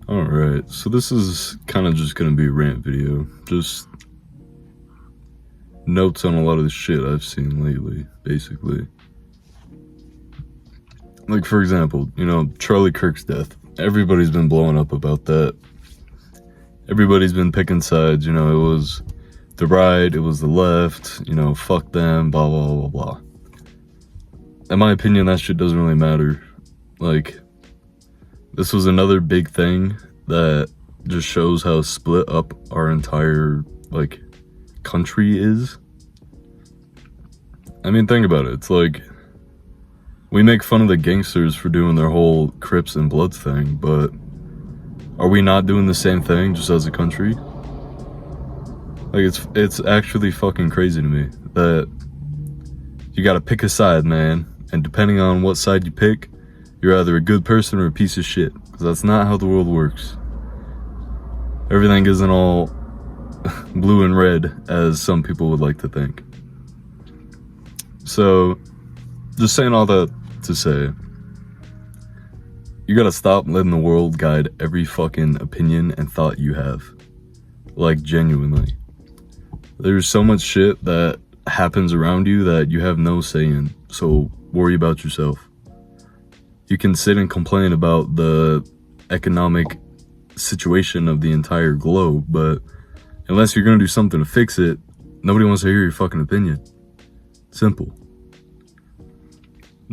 Alright, so this is kind of just gonna be a rant video. Just notes on a lot of the shit I've seen lately, basically. Like, for example, Charlie Kirk's death. Everybody's been blowing up about that. Everybody's been picking sides, it was the right, it was the left, fuck them, blah, blah, blah, blah. In my opinion, that shit doesn't really matter. Like, this was another big thing that just shows how split up our entire, country is. I mean, think about it. It's like, we make fun of the gangsters for doing their whole Crips and Bloods thing, but are we not doing the same thing just as a country? Like, it's actually fucking crazy to me that you gotta pick a side, man, and depending on what side you pick, you're either a good person or a piece of shit, because that's not how the world works. Everything isn't all blue and red, as some people would like to think. So, just saying all that to say, you gotta stop letting the world guide every fucking opinion and thought you have. Like, genuinely. There's so much shit that happens around you that you have no say in, so worry about yourself. You can sit and complain about the economic situation of the entire globe, but unless you're gonna do something to fix it, nobody wants to hear your fucking opinion. Simple.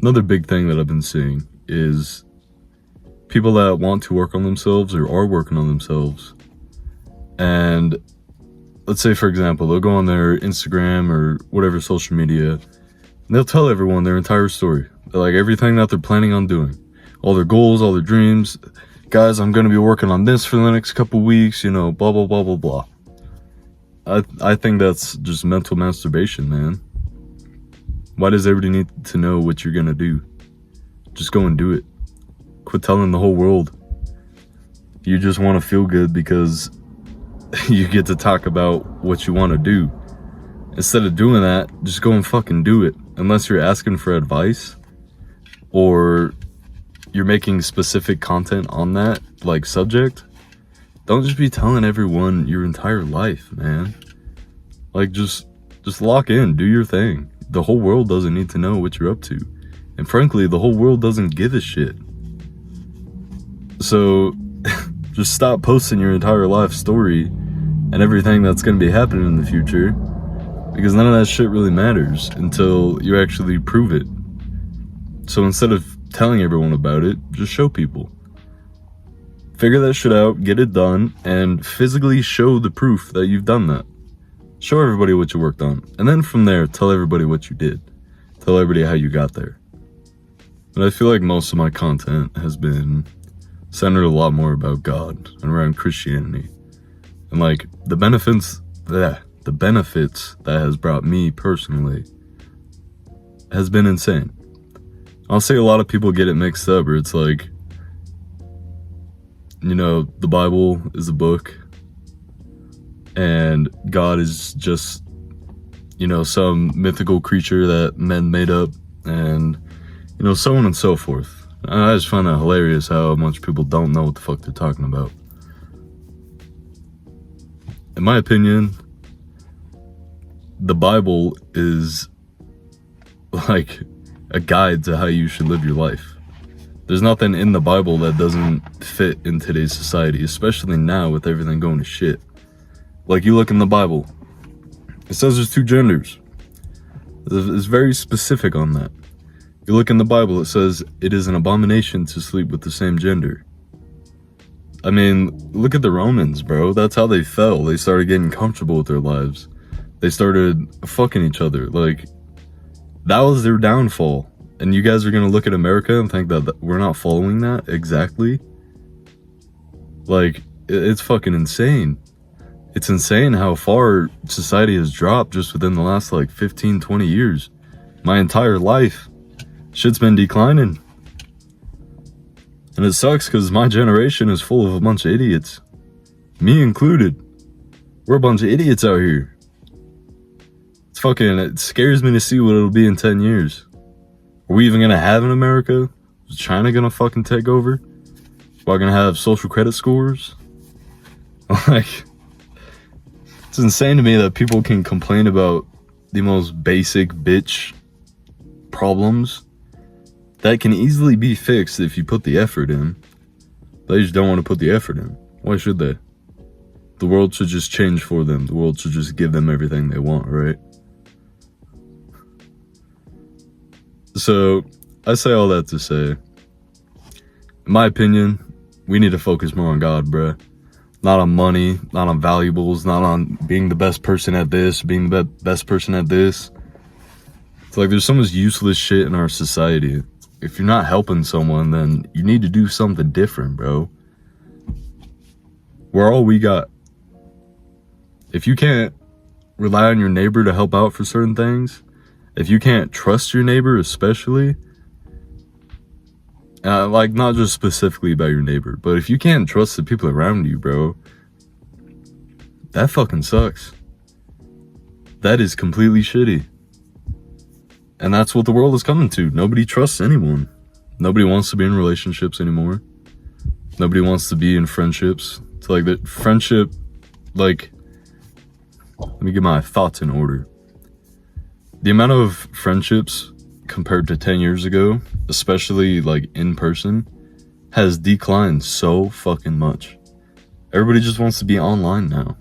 Another big thing that I've been seeing is people that want to work on themselves or are working on themselves, and let's say, for example, they'll go on their Instagram or whatever social media, and they'll tell everyone their entire story. Like, everything that they're planning on doing. All their goals, all their dreams. Guys, I'm going to be working on this for the next couple weeks, blah, blah, blah, blah, blah. I think that's just mental masturbation, man. Why does everybody need to know what you're going to do? Just go and do it. Quit telling the whole world. You just want to feel good because you get to talk about what you want to do. Instead of doing that, just go and fucking do it. Unless you're asking for advice or you're making specific content on that, like, subject, don't just be telling everyone your entire life, man. Like, just lock in, do your thing. The whole world doesn't need to know what you're up to. And frankly, the whole world doesn't give a shit. So, just stop posting your entire life story and everything that's going to be happening in the future, because none of that shit really matters until you actually prove it. So instead of telling everyone about it, just show people. Figure that shit out, get it done, and physically show the proof that you've done that. Show everybody what you worked on, and then from there, tell everybody what you did. Tell everybody how you got there. But I feel like most of my content has been centered a lot more about God and around Christianity. And like, the benefits that has brought me personally has been insane. I'll say a lot of people get it mixed up, or it's like, the Bible is a book and God is just, some mythical creature that men made up, and, so on and so forth. I just find that hilarious how much people don't know what the fuck they're talking about. In my opinion, the Bible is like a guide to how you should live your life. There's nothing in the Bible that doesn't fit in today's society, especially now with everything going to shit. Like, you look in the Bible, it says there's two genders. It's very specific on that. You look in the Bible, it says it is an abomination to sleep with the same gender. I mean, look at the Romans, bro. That's how they fell. They started getting comfortable with their lives. They started fucking each other. Like, that was their downfall. And you guys are gonna look at America and think that we're not following that exactly? Like, it's fucking insane. It's insane how far society has dropped just within the last, 15, 20 years. My entire life, shit's been declining. And it sucks because my generation is full of a bunch of idiots. Me included. We're a bunch of idiots out here. It scares me to see what it'll be in 10 years. Are we even gonna have an America? Is China gonna fucking take over? We're gonna have social credit scores. Like, it's insane to me that people can complain about the most basic bitch problems that can easily be fixed if you put the effort in. They just don't want to put the effort in. Why should they? The world should just change for them. The world should just give them everything they want, right? So, I say all that to say, in my opinion, we need to focus more on God, bruh. Not on money, not on valuables, not on being the best person at this, being the best person at this. It's like there's so much useless shit in our society. If you're not helping someone, then you need to do something different, bro. We're all we got. If you can't rely on your neighbor to help out for certain things, if you can't trust your neighbor especially, like, not just specifically about your neighbor, but if you can't trust the people around you, bro, that fucking sucks. That is completely shitty. And that's what the world is coming to. Nobody trusts anyone. Nobody wants to be in relationships anymore. Nobody wants to be in friendships. It's like that friendship, like, let me get my thoughts in order. The amount of friendships compared to 10 years ago, especially like in person, has declined so fucking much. Everybody just wants to be online now.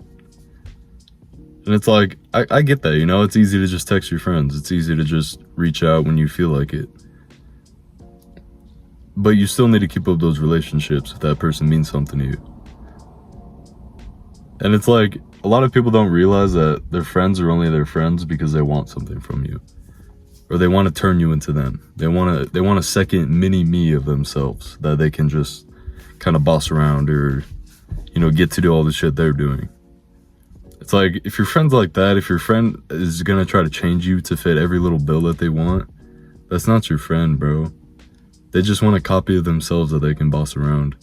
And it's like, I get that, you know, it's easy to just text your friends. It's easy to just reach out when you feel like it. But you still need to keep up those relationships if that person means something to you. And it's like, a lot of people don't realize that their friends are only their friends because they want something from you. Or they want to turn you into them. They want a second mini me of themselves that they can just kind of boss around or, you know, get to do all the shit they're doing. It's like, if your friend's like that, if your friend is gonna try to change you to fit every little bill that they want, that's not your friend, bro. They just want a copy of themselves that they can boss around.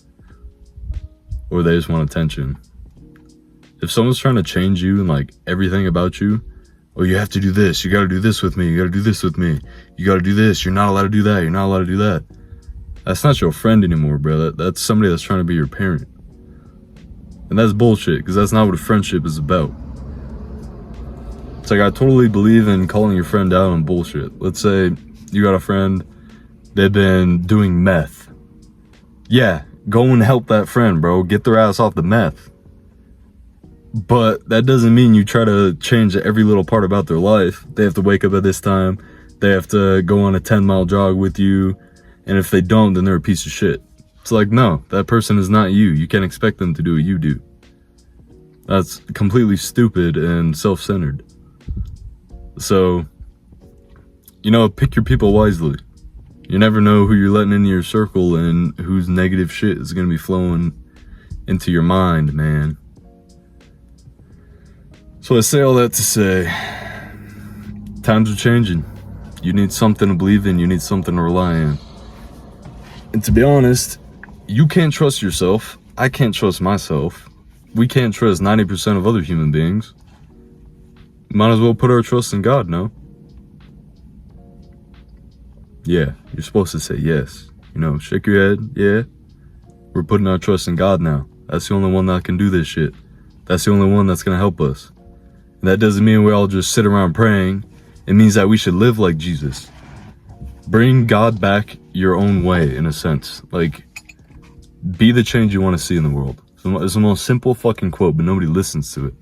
Or they just want attention. If someone's trying to change you and like everything about you, oh, you have to do this, you gotta do this with me, you gotta do this with me, you gotta do this, you're not allowed to do that, you're not allowed to do that. That's not your friend anymore, bro. That's somebody that's trying to be your parent. And that's bullshit, because that's not what a friendship is about. It's like, I totally believe in calling your friend out on bullshit. Let's say you got a friend, they've been doing meth. Yeah, go and help that friend, bro. Get their ass off the meth. But that doesn't mean you try to change every little part about their life. They have to wake up at this time. They have to go on a 10-mile jog with you. And if they don't, then they're a piece of shit. It's like, no, that person is not you. You can't expect them to do what you do. That's completely stupid and self-centered. So, you know, pick your people wisely. You never know who you're letting into your circle and whose negative shit is going to be flowing into your mind, man. So I say all that to say, times are changing. You need something to believe in. You need something to rely on. And to be honest, you can't trust yourself. I can't trust myself. We can't trust 90% of other human beings. Might as well put our trust in God, no? Yeah, you're supposed to say yes. You know, shake your head, yeah. We're putting our trust in God now. That's the only one that can do this shit. That's the only one that's gonna help us. And that doesn't mean we all just sit around praying. It means that we should live like Jesus. Bring God back your own way, in a sense. Like, be the change you want to see in the world. It's the most simple fucking quote, but nobody listens to it.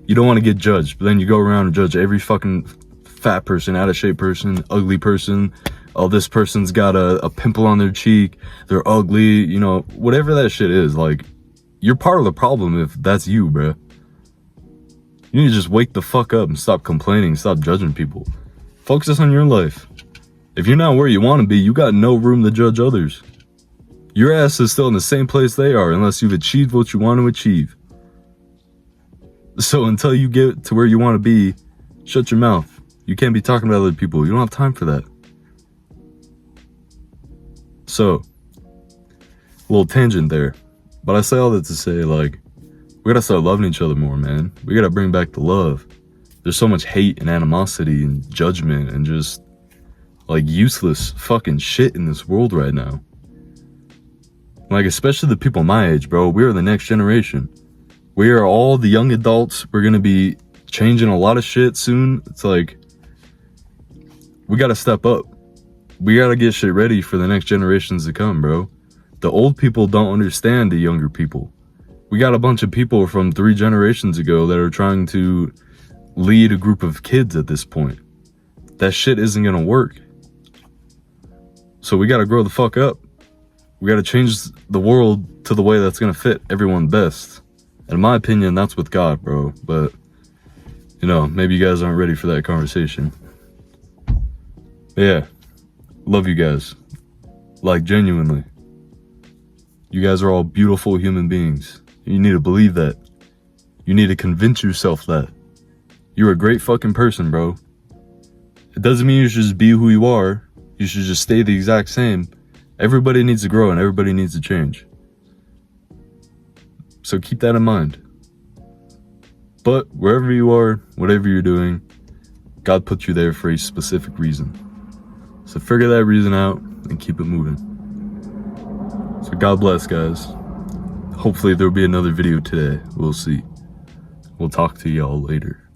You don't want to get judged, but then you go around and judge every fucking fat person, out of shape person, ugly person. Oh, this person's got a pimple on their cheek. They're ugly, you know, whatever that shit is. Like, you're part of the problem if that's you, bruh. You need to just wake the fuck up and stop complaining, stop judging people. Focus on your life. If you're not where you want to be, you got no room to judge others. Your ass is still in the same place they are unless you've achieved what you want to achieve. So until you get to where you want to be, shut your mouth. You can't be talking about other people. You don't have time for that. So, a little tangent there. But I say all that to say, like, we gotta start loving each other more, man. We gotta bring back the love. There's so much hate and animosity and judgment and just, like, useless fucking shit in this world right now. Like, especially the people my age, bro. We are the next generation. We are all the young adults. We're gonna be changing a lot of shit soon. It's like, we gotta step up. We gotta get shit ready for the next generations to come, bro. The old people don't understand the younger people. We got a bunch of people from 3 generations ago that are trying to lead a group of kids at this point. That shit isn't gonna work. So we gotta grow the fuck up. We gotta change the world to the way that's gonna fit everyone best. And in my opinion, that's with God, bro. But, you know, maybe you guys aren't ready for that conversation. But yeah, love you guys. Like, genuinely. You guys are all beautiful human beings. You need to believe that. You need to convince yourself that. You're a great fucking person, bro. It doesn't mean you should just be who you are. You should just stay the exact same. Everybody needs to grow and everybody needs to change. So keep that in mind. But wherever you are, whatever you're doing, God put you there for a specific reason. So figure that reason out and keep it moving. So God bless, guys. Hopefully there'll be another video today. We'll see. We'll talk to y'all later.